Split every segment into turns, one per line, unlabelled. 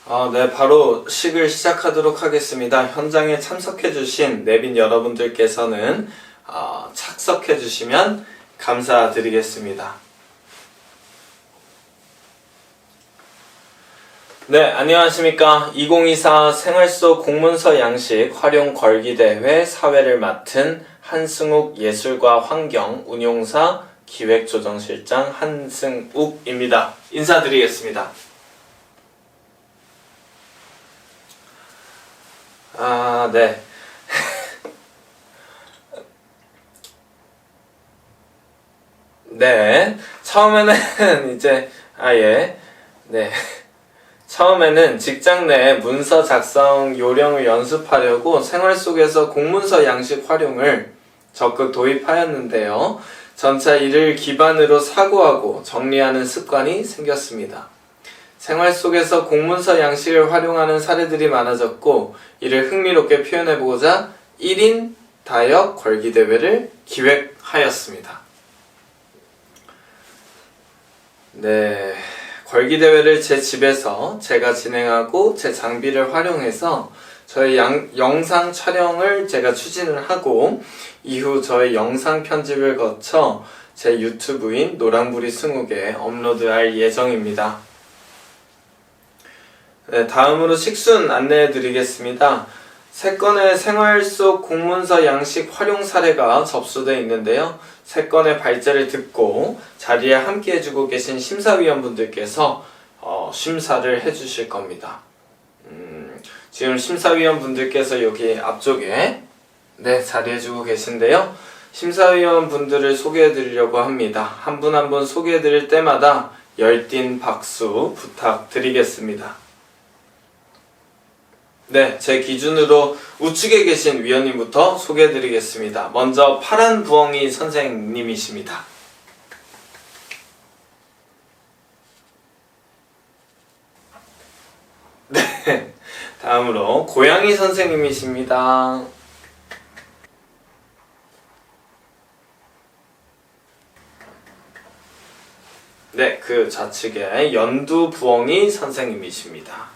네, 바로 식을 시작하도록 하겠습니다. 현장에 참석해주신 내빈 여러분들께서는 착석해주시면 감사드리겠습니다. 네, 안녕하십니까. 2024 생활 속 공문서 양식 활용 걸기대회 사회를 맡은 한승욱 예술과 환경 운용사 기획조정실장 한승욱입니다. 인사드리겠습니다. 네. 네. 처음에는 네. 처음에는 직장 내 문서 작성 요령을 연습하려고 생활 속에서 공문서 양식 활용을 적극 도입하였는데요. 점차 이를 기반으로 사고하고 정리하는 습관이 생겼습니다. 생활 속에서 공문서 양식을 활용하는 사례들이 많아졌고 이를 흥미롭게 표현해보고자 1인 다역 걸기대회를 기획하였습니다. 네, 걸기대회를 제 집에서 제가 진행하고 제 장비를 활용해서 저의 영상 촬영을 제가 추진을 하고 이후 저의 영상 편집을 거쳐 제 유튜브인 노랑부리 승욱에 업로드할 예정입니다. 네, 다음으로 식순 안내해 드리겠습니다. 3건의 생활 속 공문서 양식 활용 사례가 접수되어 있는데요. 3건의 발제를 듣고 자리에 함께 해주고 계신 심사위원분들께서 심사를 해주실 겁니다. 지금 심사위원분들께서 여기 앞쪽에 자리해주고 계신데요. 심사위원분들을 소개해 드리려고 합니다. 한 분 한 분 소개해 드릴 때마다 열띤 박수 부탁드리겠습니다. 네, 제 기준으로 우측에 계신 위원님부터 소개해드리겠습니다. 먼저 파란 부엉이 선생님이십니다. 네, 다음으로 고양이 선생님이십니다. 네, 그 좌측에 연두 부엉이 선생님이십니다.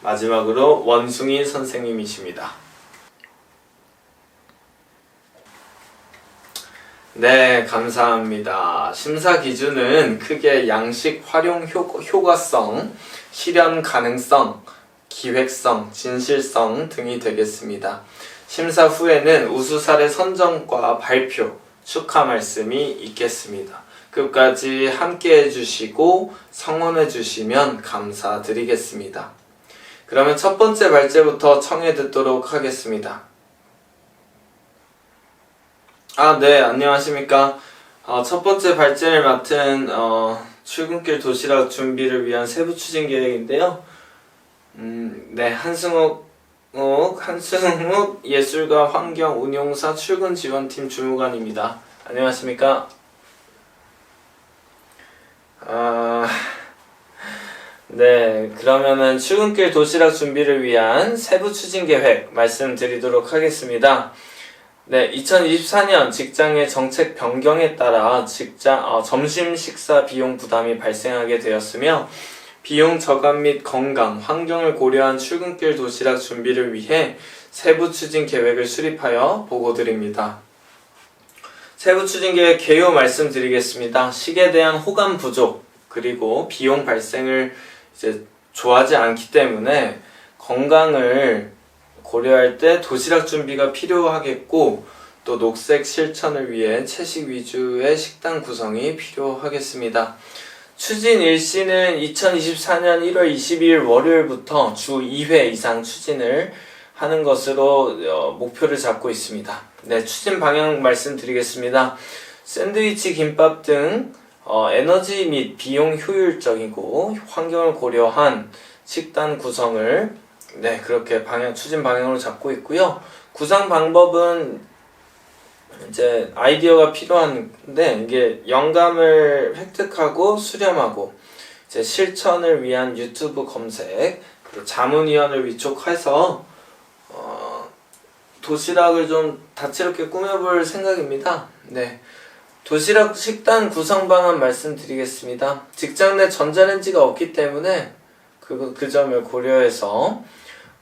마지막으로 원숭이 선생님이십니다. 네, 감사합니다. 심사 기준은 크게 양식 활용 효과성, 실현 가능성, 기획성, 진실성 등이 되겠습니다. 심사 후에는 우수 사례 선정과 발표, 축하 말씀이 있겠습니다. 끝까지 함께 해주시고 성원해 주시면 감사드리겠습니다. 그러면 첫 번째 발제부터 청해 듣도록 하겠습니다. 네, 안녕하십니까. 첫 번째 발제를 맡은 출근길 도시락 준비를 위한 세부 추진 계획인데요. 네, 한승욱 예술가 환경 운용사 출근 지원팀 주무관입니다. 안녕하십니까. 네, 그러면은 출근길 도시락 준비를 위한 세부 추진 계획 말씀드리도록 하겠습니다. 네, 2024년 직장의 정책 변경에 따라 점심 식사 비용 부담이 발생하게 되었으며 비용 저감 및 건강, 환경을 고려한 출근길 도시락 준비를 위해 세부 추진 계획을 수립하여 보고드립니다. 세부 추진 계획 개요 말씀드리겠습니다. 식에 대한 호감 부족, 그리고 비용 발생을 좋아하지 않기 때문에 건강을 고려할 때 도시락 준비가 필요하겠고 또 녹색 실천을 위해 채식 위주의 식단 구성이 필요하겠습니다. 추진 일시는 2024년 1월 22일 월요일부터 주 2회 이상 추진을 하는 것으로 목표를 잡고 있습니다. 네, 추진 방향 말씀드리겠습니다. 샌드위치, 김밥 등 에너지 및 비용 효율적이고 환경을 고려한 식단 구성을 그렇게 추진 방향으로 잡고 있고요. 구상 방법은 이제 아이디어가 필요한데 이게 영감을 획득하고 수렴하고 이제 실천을 위한 유튜브 검색 그리고 자문위원을 위촉해서 도시락을 좀 다채롭게 꾸며볼 생각입니다. 네. 도시락 식단 구성 방안 말씀드리겠습니다. 직장 내 전자레인지가 없기 때문에 그 점을 고려해서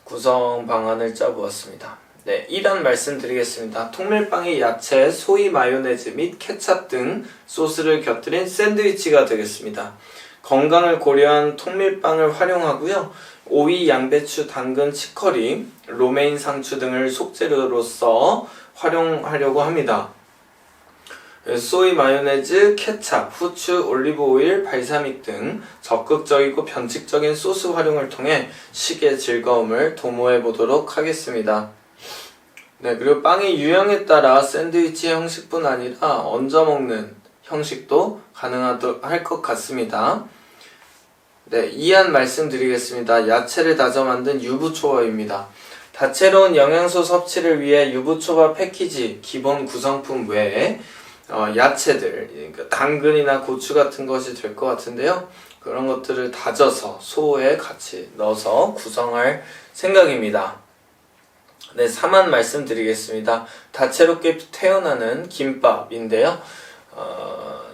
구성 방안을 짜보았습니다. 네, 1안 말씀드리겠습니다. 통밀빵에 야채, 소이 마요네즈 및 케찹 등 소스를 곁들인 샌드위치가 되겠습니다. 건강을 고려한 통밀빵을 활용하고요. 오이, 양배추, 당근, 치커리, 로메인 상추 등을 속재료로서 활용하려고 합니다. 소이 마요네즈, 케찹, 후추, 올리브 오일, 발사믹 등 적극적이고 변칙적인 소스 활용을 통해 식의 즐거움을 도모해 보도록 하겠습니다. 네, 그리고 빵의 유형에 따라 샌드위치 형식뿐 아니라 얹어 먹는 형식도 가능할 것 같습니다. 네, 2안 말씀드리겠습니다. 야채를 다져 만든 유부초밥입니다. 다채로운 영양소 섭취를 위해 유부초밥 패키지 기본 구성품 외에 야채들, 그러니까 당근이나 고추 같은 것이 될 것 같은데요. 그런 것들을 다져서 소에 같이 넣어서 구성할 생각입니다. 네, 3안 말씀드리겠습니다. 다채롭게 태어나는 김밥인데요.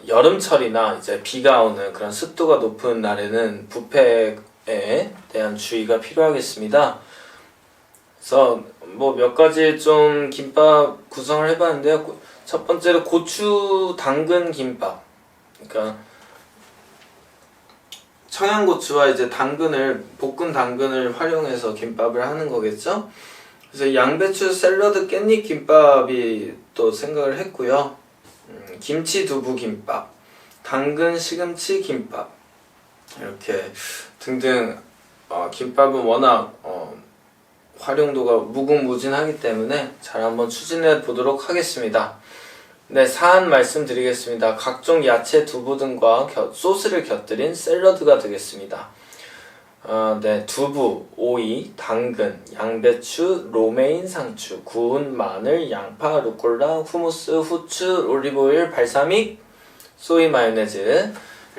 여름철이나 이제 비가 오는 그런 습도가 높은 날에는 부패에 대한 주의가 필요하겠습니다. 그래서 뭐 몇 가지 좀 김밥 구성을 해봤는데요. 첫 번째로 고추 당근 김밥. 그러니까 청양고추와 이제 당근을 볶은 당근을 활용해서 김밥을 하는 거겠죠. 그래서 양배추 샐러드 깻잎 김밥이 또 생각을 했고요. 김치 두부 김밥, 당근 시금치 김밥 이렇게 등등 김밥은 워낙 활용도가 무궁무진하기 때문에 잘 한번 추진해 보도록 하겠습니다. 네, 사안 말씀드리겠습니다. 각종 야채, 두부 등과 소스를 곁들인 샐러드가 되겠습니다. 네, 두부, 오이, 당근, 양배추, 로메인 상추, 구운 마늘, 양파, 루꼴라, 후무스, 후추, 올리브오일, 발사믹, 소이 마요네즈를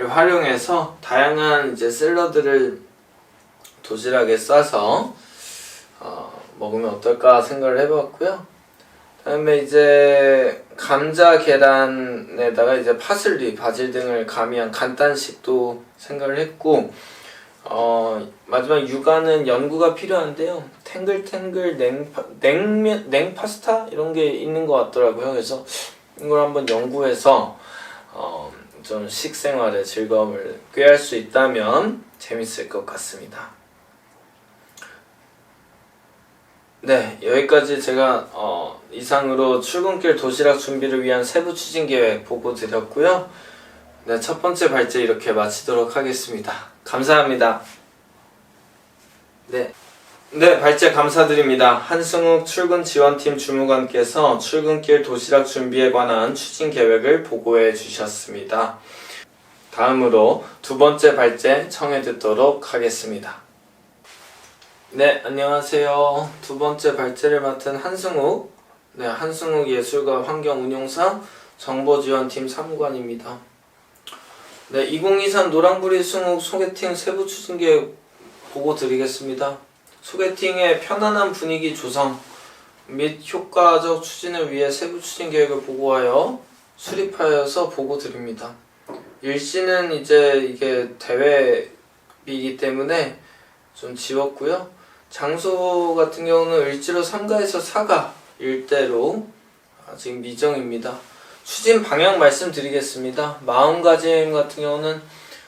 활용해서 다양한 이제 샐러드를 도시락에 싸서 먹으면 어떨까 생각을 해봤고요. 다음에 이제 감자 계란에다가 이제 파슬리, 바질 등을 가미한 간단식도 생각을 했고, 마지막 육아는 연구가 필요한데요. 탱글탱글 냉면 파스타 이런 게 있는 것 같더라고요. 그래서 이걸 한번 연구해서 좀 식생활의 즐거움을 꾀할 수 있다면 재밌을 것 같습니다. 네, 여기까지 제가 이상으로 출근길 도시락 준비를 위한 세부 추진 계획 보고 드렸고요. 네, 첫 번째 발제 이렇게 마치도록 하겠습니다. 감사합니다. 네, 발제 감사드립니다. 한승욱 출근지원팀 주무관께서 출근길 도시락 준비에 관한 추진 계획을 보고해 주셨습니다. 다음으로 두 번째 발제 청해 듣도록 하겠습니다. 네, 안녕하세요. 두 번째 발제를 맡은 한승욱, 한승욱 예술가 환경운용사 정보지원팀 사무관입니다. 네, 2023 노랑부리 승욱 소개팅 세부 추진 계획 보고 드리겠습니다. 소개팅의 편안한 분위기 조성 및 효과적 추진을 위해 세부 추진 계획을 보고하여 수립하여서 보고 드립니다. 일시는 이제 이게 대회이기 때문에 좀 지웠고요. 장소 같은 경우는 을지로 3가에서 4가 일대로 아직 미정입니다. 추진 방향 말씀드리겠습니다. 마음가짐 같은 경우는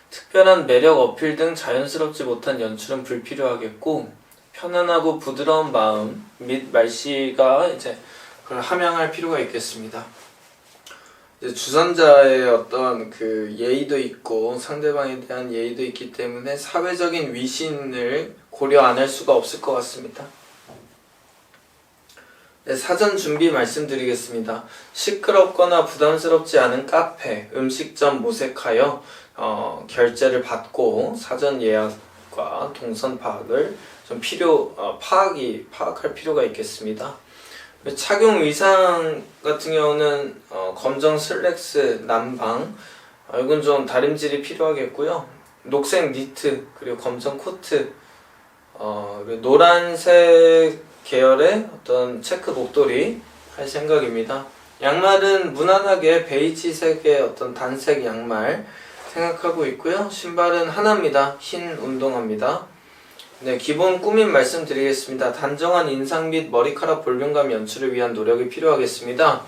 특별한 매력 어필 등 자연스럽지 못한 연출은 불필요하겠고, 편안하고 부드러운 마음 및 말씨가 이제 그걸 함양할 필요가 있겠습니다. 이제 주선자의 어떤 그 예의도 있고 상대방에 대한 예의도 있기 때문에 사회적인 위신을 고려 안 할 수가 없을 것 같습니다. 네, 사전 준비 말씀드리겠습니다. 시끄럽거나 부담스럽지 않은 카페, 음식점 모색하여 결제를 받고 사전 예약과 동선 파악을 좀 파악할 필요가 있겠습니다. 착용 의상 같은 경우는 검정 슬랙스, 남방, 이건 좀 다림질이 필요하겠고요. 녹색 니트, 그리고 검정 코트, 그리고 노란색 계열의 어떤 체크 목도리 할 생각입니다. 양말은 무난하게 베이지색의 어떤 단색 양말 생각하고 있고요. 신발은 하나입니다. 흰 운동화입니다. 네, 기본 꾸밈 말씀드리겠습니다. 단정한 인상 및 머리카락 볼륨감 연출을 위한 노력이 필요하겠습니다.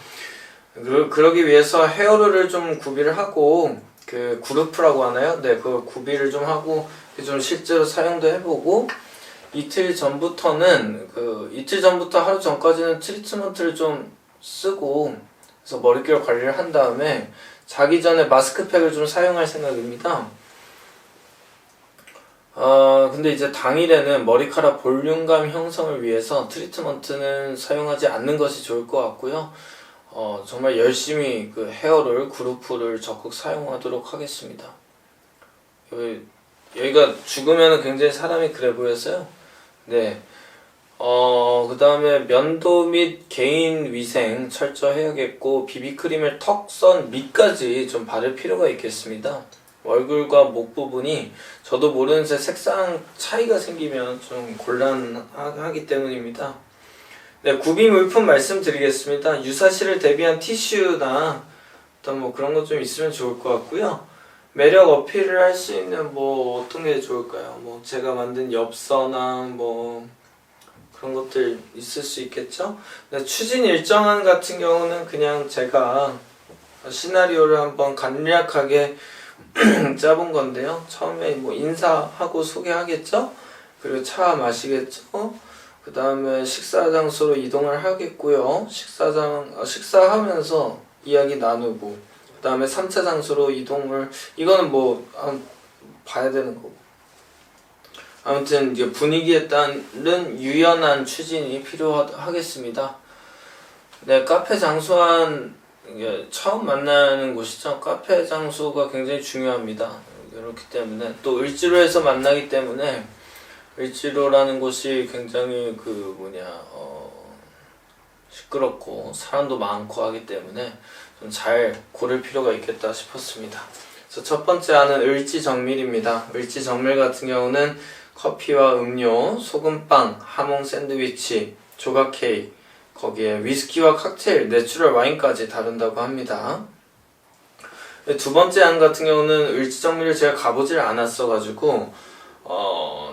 그러기 위해서 헤어롤을 좀 구비를 하고 그 그루프라고 하나요? 네, 그 구비를 좀 하고 좀 실제로 사용도 해보고 이틀 전부터 하루 전까지는 트리트먼트를 좀 쓰고 그래서 머릿결 관리를 한 다음에 자기 전에 마스크팩을 좀 사용할 생각입니다. 근데 이제 당일에는 머리카락 볼륨감 형성을 위해서 트리트먼트는 사용하지 않는 것이 좋을 것 같고요. 정말 열심히 그 헤어롤 그루프를 적극 사용하도록 하겠습니다. 여기가 죽으면 굉장히 사람이 그래 보여서요. 네. 그 다음에 면도 및 개인 위생 철저해야겠고 비비크림을 턱선 밑까지 좀 바를 필요가 있겠습니다. 얼굴과 목 부분이 저도 모르는 새 색상 차이가 생기면 좀 곤란하기 때문입니다. 네, 구비 물품 말씀드리겠습니다. 유사시를 대비한 티슈나 어떤 뭐 그런 거 좀 있으면 좋을 것 같고요. 매력 어필을 할 수 있는 뭐 어떤 게 좋을까요? 뭐 제가 만든 엽서나 뭐 그런 것들 있을 수 있겠죠? 네, 추진 일정안 같은 경우는 그냥 제가 시나리오를 한번 간략하게 짜본 건데요. 처음에 뭐 인사하고 소개하겠죠? 그리고 차 마시겠죠? 그 다음에 식사 장소로 이동을 하겠고요. 식사하면서 이야기 나누고 그 다음에 3차 장소로 이동을 이거는 뭐 봐야 되는 거고 아무튼 이제 분위기에 따른 유연한 추진이 필요하겠습니다. 네, 카페 장소한 처음 만나는 곳이죠. 카페 장소가 굉장히 중요합니다. 그렇기 때문에 또 을지로에서 만나기 때문에 을지로라는 곳이 굉장히 시끄럽고 사람도 많고 하기 때문에 좀 잘 고를 필요가 있겠다 싶었습니다. 그래서 첫 번째 안은 을지정밀입니다. 을지정밀 같은 경우는 커피와 음료, 소금빵, 하몽 샌드위치, 조각 케이크, 거기에 위스키와 칵테일, 내추럴 와인까지 다룬다고 합니다. 두 번째 안 같은 경우는 을지정밀을 제가 가보질 않았어가지고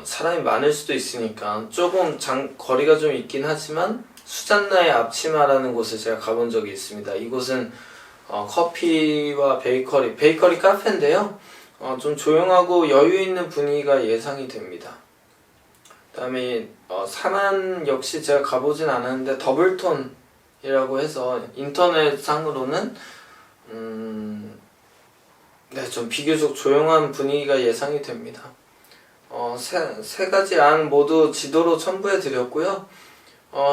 사람이 많을 수도 있으니까 조금 거리가 좀 있긴 하지만 수잔나의 앞치마라는 곳에 제가 가본 적이 있습니다. 이곳은 커피와 베이커리 카페인데요. 좀 조용하고 여유 있는 분위기가 예상이 됩니다. 그 다음에 사만 역시 제가 가보진 않았는데 더블톤이라고 해서 인터넷상으로는 네, 좀 비교적 조용한 분위기가 예상이 됩니다. 세 가지 안 모두 지도로 첨부해 드렸고요.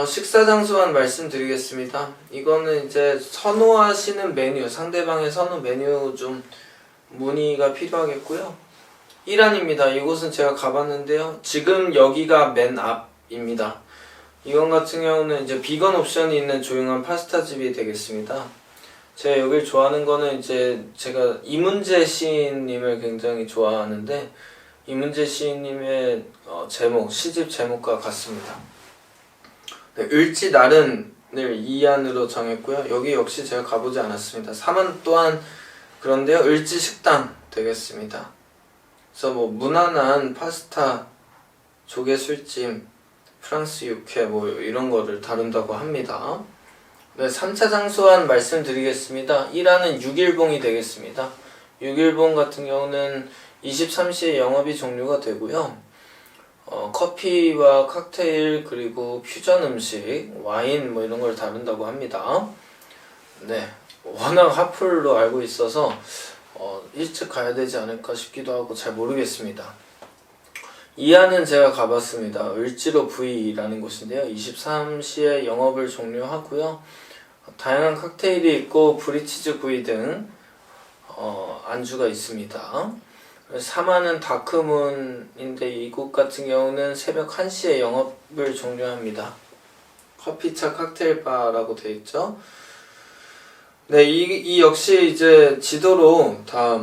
식사 장소만 말씀드리겠습니다. 이거는 이제 선호하시는 메뉴, 상대방의 선호 메뉴 좀 문의가 필요하겠고요. 1안입니다. 이곳은 제가 가봤는데요. 지금 여기가 맨 앞입니다. 이건 같은 경우는 이제 비건 옵션이 있는 조용한 파스타 집이 되겠습니다. 제가 여길 좋아하는 거는 이제 제가 이문재 시인님을 굉장히 좋아하는데 이문재 시인님의 시집 제목과 같습니다. 네, 을지 나른을 2안으로 정했고요. 여기 역시 제가 가보지 않았습니다. 3안 또한 그런데요. 을지 식당 되겠습니다. 그래서 뭐 무난한 파스타, 조개 술찜, 프랑스 육회 뭐 이런 거를 다룬다고 합니다. 네, 3차 장소한 말씀드리겠습니다. 1안은 6일봉이 되겠습니다. 6일봉 같은 경우는 23시에 영업이 종료가 되고요. 커피와 칵테일 그리고 퓨전 음식, 와인 뭐 이런 걸 다룬다고 합니다. 네, 워낙 핫플로 알고 있어서 일찍 가야 되지 않을까 싶기도 하고 잘 모르겠습니다. 2안은 제가 가봤습니다. 을지로 V라는 곳인데요. 23시에 영업을 종료하고요. 다양한 칵테일이 있고 브리치즈 구이 등 안주가 있습니다. 3안은 다크문인데 이곳 같은 경우는 새벽 1시에 영업을 종료합니다. 커피차 칵테일 바라고 되어 있죠. 네, 이 역시 이제 지도로 다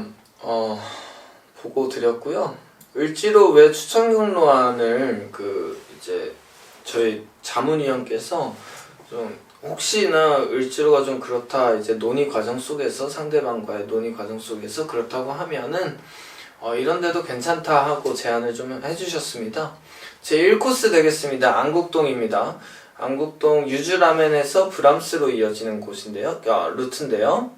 보고 드렸고요. 을지로 왜 추천 경로안을 이제 저희 자문위원께서 좀 혹시나 을지로가 좀 그렇다, 이제 논의 과정 속에서, 상대방과의 논의 과정 속에서 그렇다고 하면은 이런 데도 괜찮다 하고 제안을 좀 해주셨습니다. 제 1코스 되겠습니다. 안국동입니다. 안국동 유즈라멘에서 브람스로 이어지는 곳인데요. 루트인데요.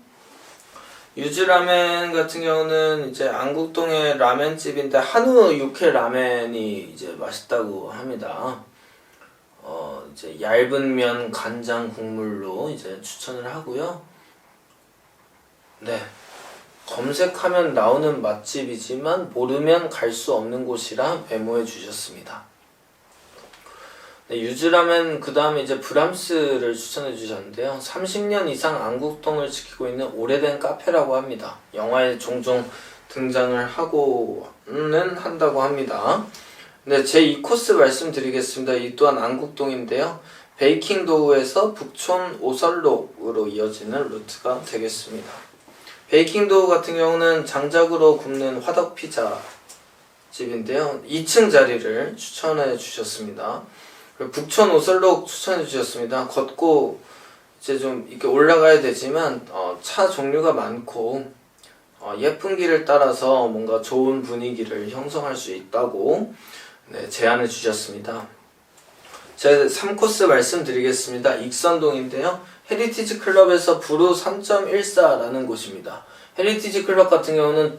유즈라멘 같은 경우는 이제 안국동의 라멘집인데 한우 육회 라멘이 이제 맛있다고 합니다. 이제 얇은 면 간장 국물로 이제 추천을 하고요. 네. 검색하면 나오는 맛집이지만 모르면 갈 수 없는 곳이라 메모해 주셨습니다. 네, 유즈라멘 그 다음에 이제 브람스를 추천해 주셨는데요. 30년 이상 안국동을 지키고 있는 오래된 카페라고 합니다. 영화에 종종 등장을 하고는 한다고 합니다. 네, 제 2코스 말씀드리겠습니다. 이 또한 안국동인데요. 베이킹도우에서 북촌 오설록으로 이어지는 루트가 되겠습니다. 베이킹도우 같은 경우는 장작으로 굽는 화덕피자 집인데요. 2층 자리를 추천해 주셨습니다. 북촌 오설록 추천해 주셨습니다. 걷고 이제 좀 이렇게 올라가야 되지만 차 종류가 많고 예쁜 길을 따라서 뭔가 좋은 분위기를 형성할 수 있다고 제안해 주셨습니다. 제 3코스 말씀드리겠습니다. 익선동인데요. 헤리티지 클럽에서 부루 3.14라는 곳입니다. 헤리티지 클럽 같은 경우는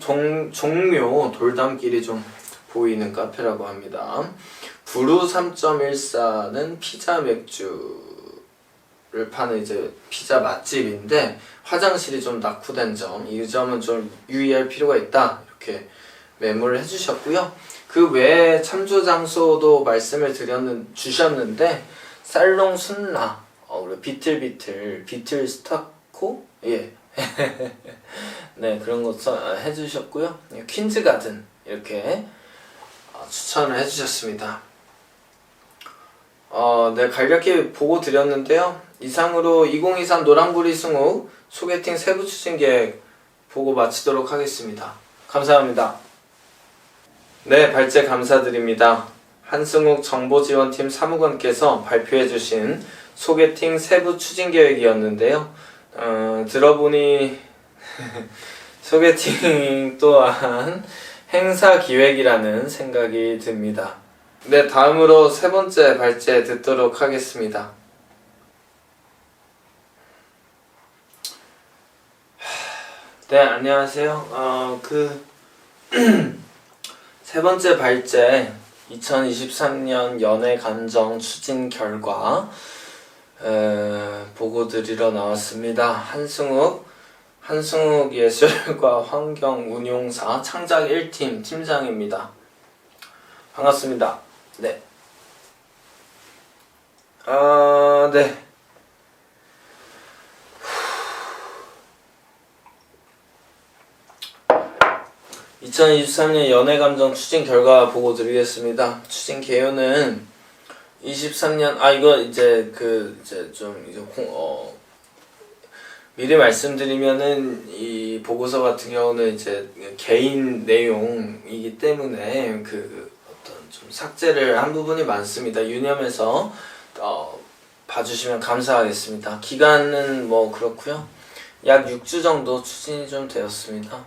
종묘 돌담길이 좀 보이는 카페라고 합니다. 부루 3.14는 피자 맥주를 파는 이제 피자 맛집인데 화장실이 좀 낙후된 점, 이 점은 좀 유의할 필요가 있다, 이렇게 메모를 해주셨고요. 그 외에 참조 장소도 말씀을 주셨는데 살롱 순라, 그리고 비틀 스타코, 예, 네, 그런 것 해주셨고요. 퀸즈 가든 이렇게 추천을 해주셨습니다. 네, 간략히 보고 드렸는데요. 이상으로 2023 노랑구리 승우 소개팅 세부 추진 계획 보고 마치도록 하겠습니다. 감사합니다. 네, 발제 감사드립니다. 한승욱 정보지원팀 사무관께서 발표해주신 소개팅 세부 추진 계획이었는데요. 들어보니 소개팅 또한 행사 기획이라는 생각이 듭니다. 네, 다음으로 세 번째 발제 듣도록 하겠습니다. 네, 안녕하세요. 세 번째 발제 2023년 연애 감정 추진 결과 보고 드리러 나왔습니다. 한승욱 예술과 환경운용사 창작 1팀 팀장입니다. 반갑습니다. 네. 네. 2023년 연애감정 추진 결과 보고 드리겠습니다. 추진 개요는 23년 이거 이제 미리 말씀드리면은 이 보고서 같은 경우는 이제 개인 내용이기 때문에 좀 삭제를 한 부분이 많습니다. 유념해서 봐주시면 감사하겠습니다. 기간은 뭐 그렇고요. 약 6주 정도 추진이 좀 되었습니다.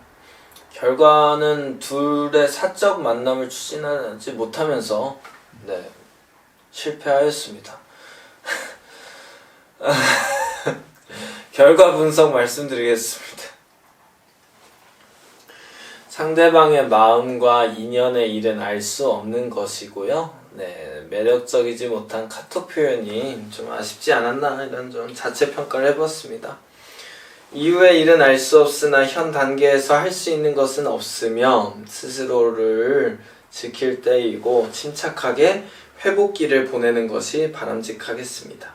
결과는 둘의 사적 만남을 추진하지 못하면서 실패하였습니다. 결과 분석 말씀드리겠습니다. 상대방의 마음과 인연의 일은 알 수 없는 것이고요. 네, 매력적이지 못한 카톡 표현이 좀 아쉽지 않았나, 이런 좀 자체 평가를 해봤습니다. 이후의 일은 알 수 없으나 현 단계에서 할 수 있는 것은 없으며 스스로를 지킬 때이고 침착하게 회복기를 보내는 것이 바람직하겠습니다.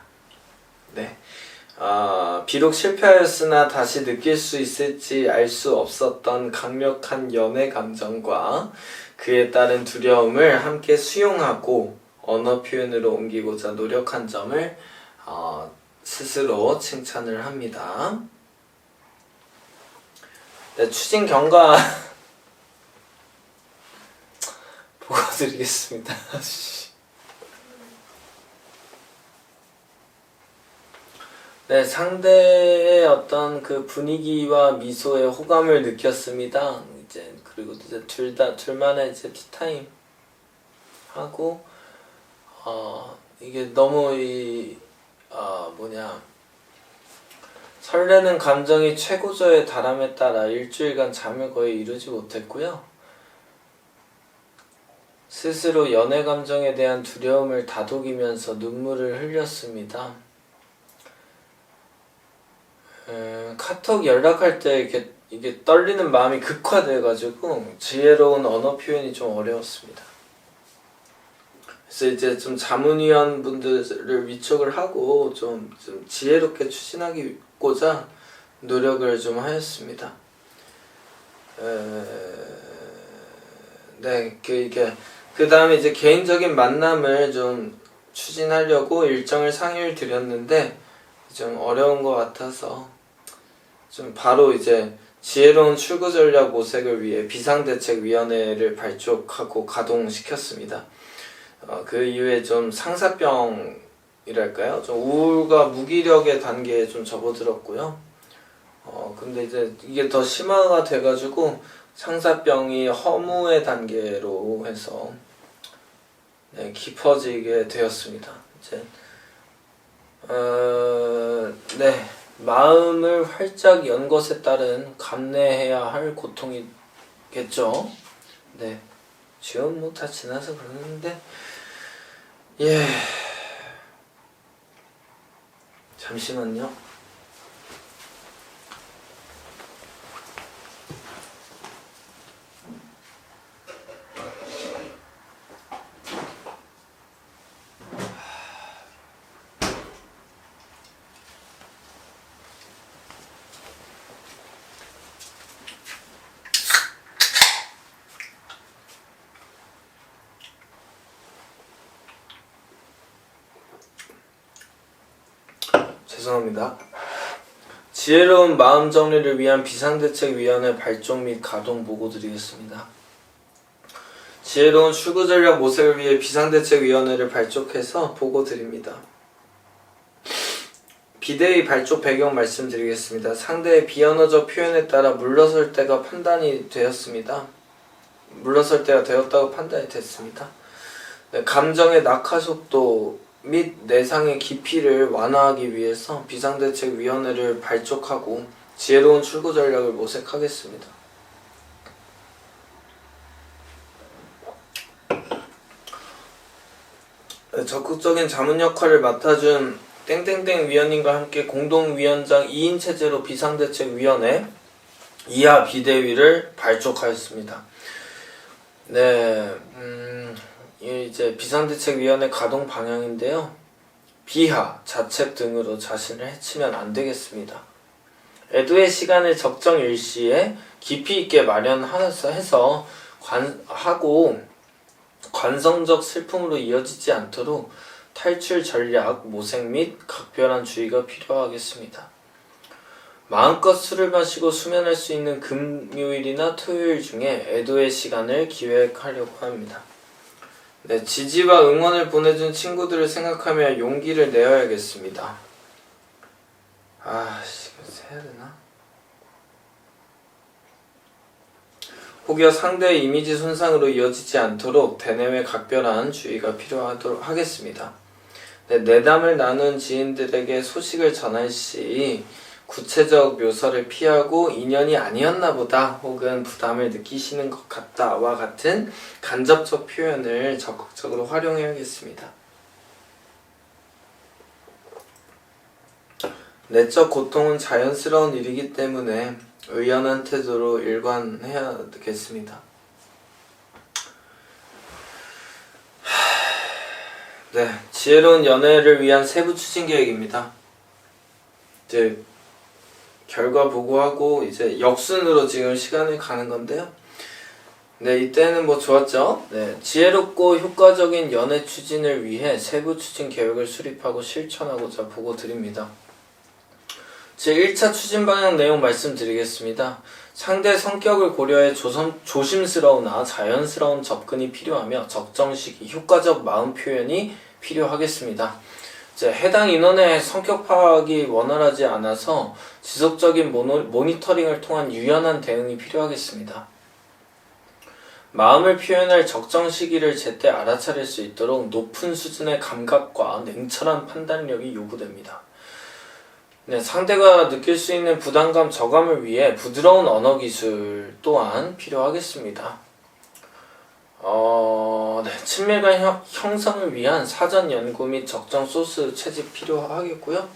네. 비록 실패하였으나 다시 느낄 수 있을지 알 수 없었던 강력한 연애 감정과 그에 따른 두려움을 함께 수용하고 언어 표현으로 옮기고자 노력한 점을 스스로 칭찬을 합니다. 네, 추진 경과 보고 드리겠습니다. 네, 상대의 어떤 그 분위기와 미소에 호감을 느꼈습니다. 이제 그리고 이제 둘만의 이제 티타임 하고 이게 너무 설레는 감정이 최고조에 달함에 따라 일주일간 잠을 거의 이루지 못했고요. 스스로 연애 감정에 대한 두려움을 다독이면서 눈물을 흘렸습니다. 카톡 연락할 때 이게 떨리는 마음이 극화돼가지고 지혜로운 언어 표현이 좀 어려웠습니다. 그래서 이제 좀 자문위원 분들을 위촉을 하고 좀 지혜롭게 추진하고자 노력을 좀 하였습니다. 네, 그 다음에 이제 개인적인 만남을 좀 추진하려고 일정을 상의를 드렸는데 좀 어려운 것 같아서 좀 바로 이제 지혜로운 출구 전략 모색을 위해 비상대책위원회를 발족하고 가동시켰습니다. 그 이후에 좀 상사병이랄까요? 좀 우울과 무기력의 단계에 좀 접어들었고요. 근데 이제 이게 더 심화가 돼가지고 상사병이 허무의 단계로 해서 네, 깊어지게 되었습니다. 이제 네, 마음을 활짝 연 것에 따른 감내해야 할 고통이겠죠. 네, 지금 뭐 다 지나서 그러는데 예, 잠시만요. 죄송합니다. 지혜로운 마음 정리를 위한 비상대책위원회 발족 및 가동 보고 드리겠습니다. 지혜로운 출구 전략 모색을 위해 비상대책위원회를 발족해서 보고 드립니다. 비대위 발족 배경 말씀드리겠습니다. 상대의 비언어적 표현에 따라 물러설 때가 판단이 되었습니다. 물러설 때가 되었다고 판단이 됐습니다. 네, 감정의 낙하 속도 및 내상의 깊이를 완화하기 위해서 비상대책위원회를 발족하고 지혜로운 출구 전략을 모색하겠습니다. 적극적인 자문 역할을 맡아준 땡땡땡 위원님과 함께 공동위원장 2인 체제로 비상대책위원회 이하 비대위를 발족하였습니다. 네, 이제 비상대책위원회 가동 방향인데요. 비하, 자책 등으로 자신을 해치면 안 되겠습니다. 애도의 시간을 적정 일시에 깊이 있게 마련해서 하고 관성적 슬픔으로 이어지지 않도록 탈출 전략, 모색 및 각별한 주의가 필요하겠습니다. 마음껏 술을 마시고 수면할 수 있는 금요일이나 토요일 중에 애도의 시간을 기획하려고 합니다. 네, 지지와 응원을 보내준 친구들을 생각하며 용기를 내어야겠습니다. 이거 해야 되나? 혹여 상대의 이미지 손상으로 이어지지 않도록 대내외 각별한 주의가 필요하도록 하겠습니다. 네, 내담을 나눈 지인들에게 소식을 전할 시 구체적 묘사를 피하고 인연이 아니었나 보다 혹은 부담을 느끼시는 것 같다와 같은 간접적 표현을 적극적으로 활용해야겠습니다. 내적 고통은 자연스러운 일이기 때문에 의연한 태도로 일관해야겠습니다. 네, 지혜로운 연애를 위한 세부 추진 계획입니다. 이제 결과 보고하고 이제 역순으로 지금 시간을 가는 건데요. 네, 이때는 뭐 좋았죠? 네, 지혜롭고 효과적인 연애 추진을 위해 세부 추진 계획을 수립하고 실천하고자 보고 드립니다. 제1차 추진 방향 내용 말씀드리겠습니다. 상대 성격을 고려해 조심스러우나 자연스러운 접근이 필요하며 적정 시기 효과적 마음 표현이 필요하겠습니다. 이제 해당 인원의 성격 파악이 원활하지 않아서 지속적인 모니터링을 통한 유연한 대응이 필요하겠습니다. 마음을 표현할 적정 시기를 제때 알아차릴 수 있도록 높은 수준의 감각과 냉철한 판단력이 요구됩니다. 네, 상대가 느낄 수 있는 부담감 저감을 위해 부드러운 언어 기술 또한 필요하겠습니다. 친밀감 형성을 위한 사전 연구 및 적정 소스 채집 필요하겠고요.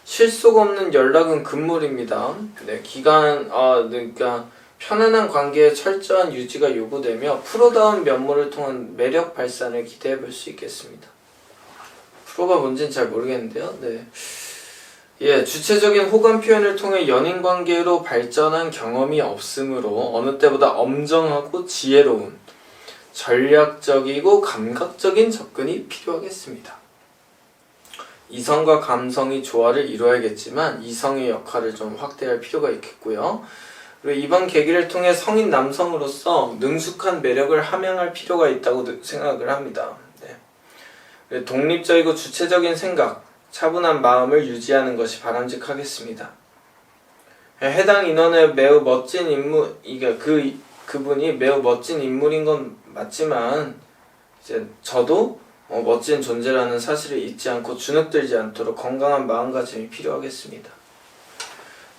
실속 없는 연락은 금물입니다. 네, 그러니까 편안한 관계의 철저한 유지가 요구되며 프로다운 면모를 통한 매력 발산을 기대해 볼 수 있겠습니다. 프로가 뭔지는 잘 모르겠는데요. 네. 예, 주체적인 호감 표현을 통해 연인 관계로 발전한 경험이 없으므로 어느 때보다 엄정하고 지혜로운 전략적이고 감각적인 접근이 필요하겠습니다. 이성과 감성이 조화를 이루어야겠지만 이성의 역할을 좀 확대할 필요가 있겠고요. 그리고 이번 계기를 통해 성인 남성으로서 능숙한 매력을 함양할 필요가 있다고 생각을 합니다. 네. 독립적이고 주체적인 생각, 차분한 마음을 유지하는 것이 바람직하겠습니다. 해당 인원의 매우 멋진 인물, 그분이 매우 멋진 인물인 건 맞지만 이제 저도 멋진 존재라는 사실을 잊지 않고 주눅들지 않도록 건강한 마음가짐이 필요하겠습니다.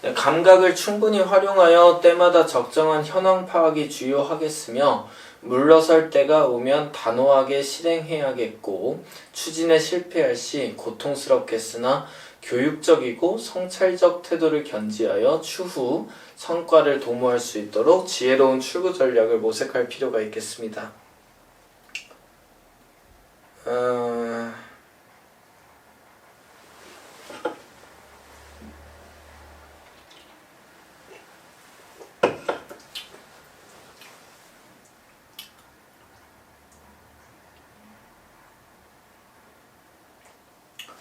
네, 감각을 충분히 활용하여 때마다 적정한 현황 파악이 주요하겠으며 물러설 때가 오면 단호하게 실행해야겠고 추진에 실패할 시 고통스럽겠으나 교육적이고 성찰적 태도를 견지하여 추후 성과를 도모할 수 있도록 지혜로운 출구 전략을 모색할 필요가 있겠습니다.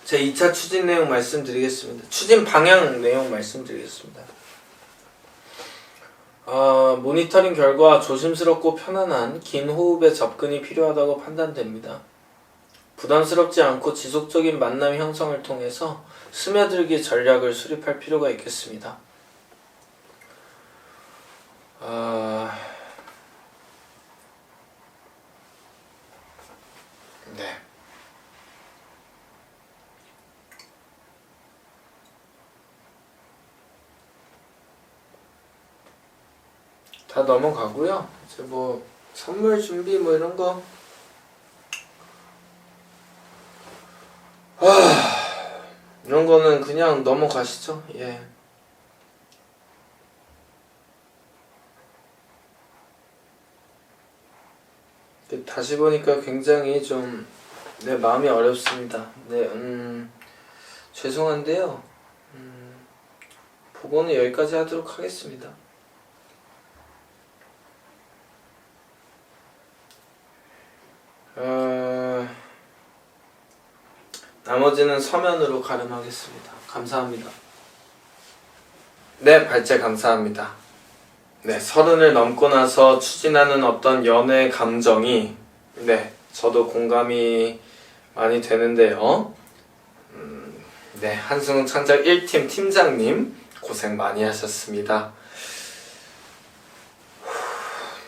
제 2차 추진 내용 말씀드리겠습니다. 추진 방향 내용 말씀드리겠습니다. 모니터링 결과 조심스럽고 편안한 긴 호흡의 접근이 필요하다고 판단됩니다. 부담스럽지 않고 지속적인 만남 형성을 통해서 스며들기 전략을 수립할 필요가 있겠습니다. 네. 다 넘어가고요. 이제 뭐 선물 준비 뭐 이런 거 이런 거는 그냥 넘어가시죠. 예. 다시 보니까 굉장히 좀 내 마음이 어렵습니다. 네, 죄송한데요. 보고는 여기까지 하도록 하겠습니다. 나머지는 서면으로 가름하겠습니다. 감사합니다. 네, 발제 감사합니다. 네, 30을 넘고 나서 추진하는 어떤 연애 감정이 네, 저도 공감이 많이 되는데요. 네, 한승훈 창작 1팀 팀장님 고생 많이 하셨습니다.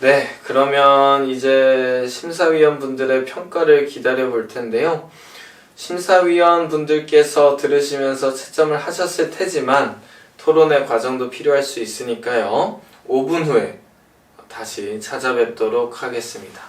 네, 그러면 이제 심사위원분들의 평가를 기다려 볼 텐데요. 심사위원분들께서 들으시면서 채점을 하셨을 테지만 토론의 과정도 필요할 수 있으니까요. 5분 후에 다시 찾아뵙도록 하겠습니다.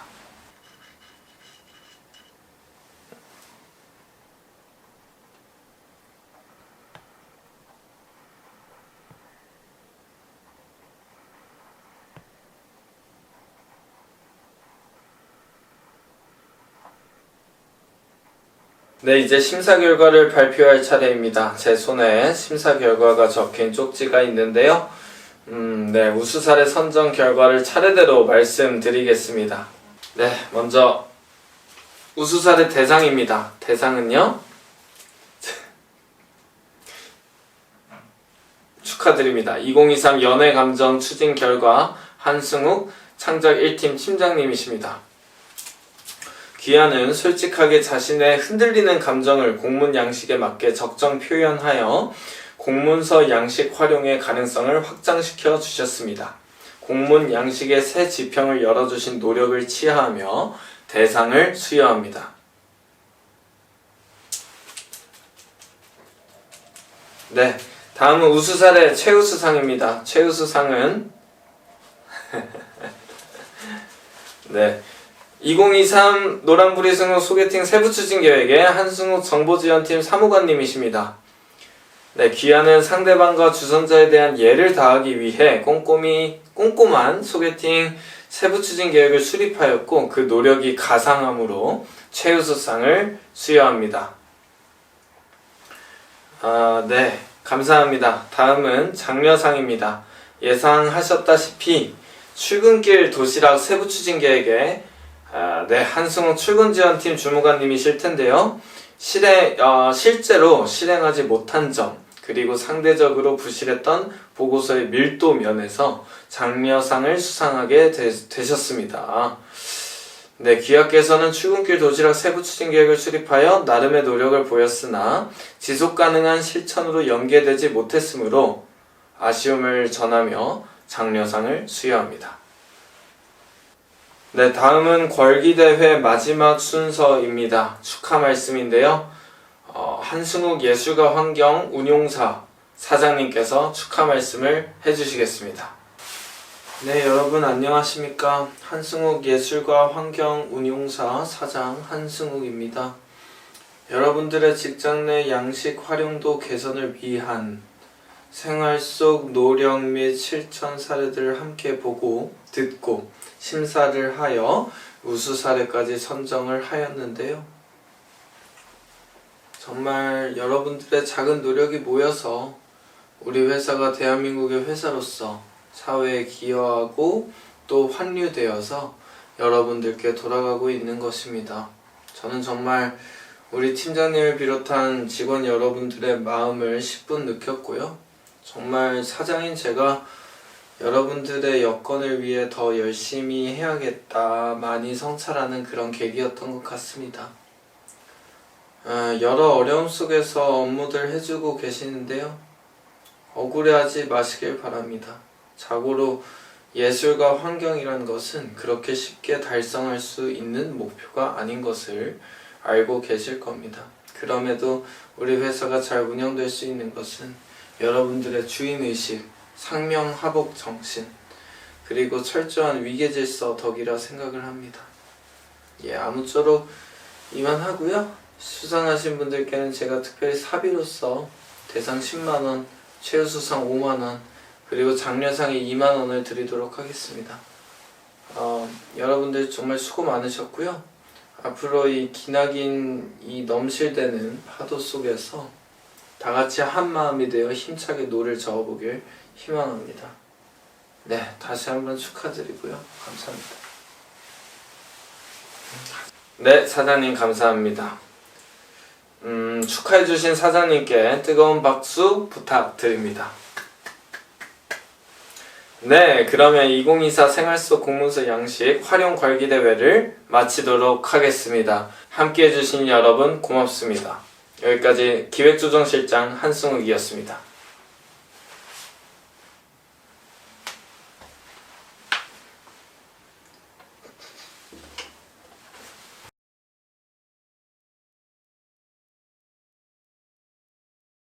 네, 이제 심사 결과를 발표할 차례입니다. 제 손에 심사 결과가 적힌 쪽지가 있는데요. 네, 우수사례 선정 결과를 차례대로 말씀드리겠습니다. 네, 먼저 우수사례 대상입니다. 대상은요. 축하드립니다. 2023 연애감정 추진 결과 한승욱 창작 1팀 팀장님이십니다. 귀하는 솔직하게 자신의 흔들리는 감정을 공문 양식에 맞게 적정 표현하여 공문서 양식 활용의 가능성을 확장시켜 주셨습니다. 공문 양식의 새 지평을 열어주신 노력을 치하하며 대상을 수여합니다. 네, 다음은 우수사례 최우수상입니다. 최우수상은 네, 2023 노란부리 승우 소개팅 세부 추진 계획의 한승욱 정보지원팀 사무관님이십니다. 네, 귀하는 상대방과 주선자에 대한 예를 다하기 위해 꼼꼼한 소개팅 세부 추진 계획을 수립하였고 그 노력이 가상함으로 최우수상을 수여합니다. 네, 감사합니다. 다음은 장려상입니다. 예상하셨다시피 출근길 도시락 세부 추진 계획에 한승욱 출근지원팀 주무관님이실 텐데요. 실제로 실행하지 못한 점, 그리고 상대적으로 부실했던 보고서의 밀도 면에서 장려상을 수상하게 되셨습니다. 네, 귀하께서는 출근길 도시락 세부 추진 계획을 수립하여 나름의 노력을 보였으나 지속 가능한 실천으로 연계되지 못했으므로 아쉬움을 전하며 장려상을 수여합니다. 네, 다음은 궐기대회 마지막 순서입니다. 축하 말씀인데요. 한승욱 예술가 환경 운용사 사장님께서 축하 말씀을 해주시겠습니다. 네, 여러분 안녕하십니까. 한승욱 예술가 환경 운용사 사장 한승욱입니다. 여러분들의 직장 내 양식 활용도 개선을 위한 생활 속 노력 및 실천 사례들을 함께 보고 듣고 심사를 하여 우수 사례까지 선정을 하였는데요. 정말 여러분들의 작은 노력이 모여서 우리 회사가 대한민국의 회사로서 사회에 기여하고 또 환류되어서 여러분들께 돌아가고 있는 것입니다. 저는 정말 우리 팀장님을 비롯한 직원 여러분들의 마음을 10분 느꼈고요. 정말 사장인 제가 여러분들의 여건을 위해 더 열심히 해야겠다 많이 성찰하는 그런 계기였던 것 같습니다. 여러 어려움 속에서 업무들 해주고 계시는데요. 억울해하지 마시길 바랍니다. 자고로 예술과 환경이란 것은 그렇게 쉽게 달성할 수 있는 목표가 아닌 것을 알고 계실 겁니다. 그럼에도 우리 회사가 잘 운영될 수 있는 것은 여러분들의 주인의식, 상명하복 정신, 그리고 철저한 위계질서 덕이라 생각을 합니다. 아무쪼록 이만하고요. 수상하신 분들께는 제가 특별히 사비로서 대상 10만원, 최우수상 5만원, 그리고 장려상에 2만원을 드리도록 하겠습니다. 여러분들 정말 수고 많으셨고요. 앞으로 이 기나긴 이 넘실대는 파도 속에서 다같이 한마음이 되어 힘차게 노를 저어보길 희망합니다. 네, 다시 한번 축하드리고요. 감사합니다. 네, 사장님 감사합니다. 축하해주신 사장님께 뜨거운 박수 부탁드립니다. 네, 그러면 2024 생활 속 공문서 양식 활용 궐기대회를 마치도록 하겠습니다. 함께 해주신 여러분 고맙습니다. 여기까지 기획조정실장 한승욱이었습니다.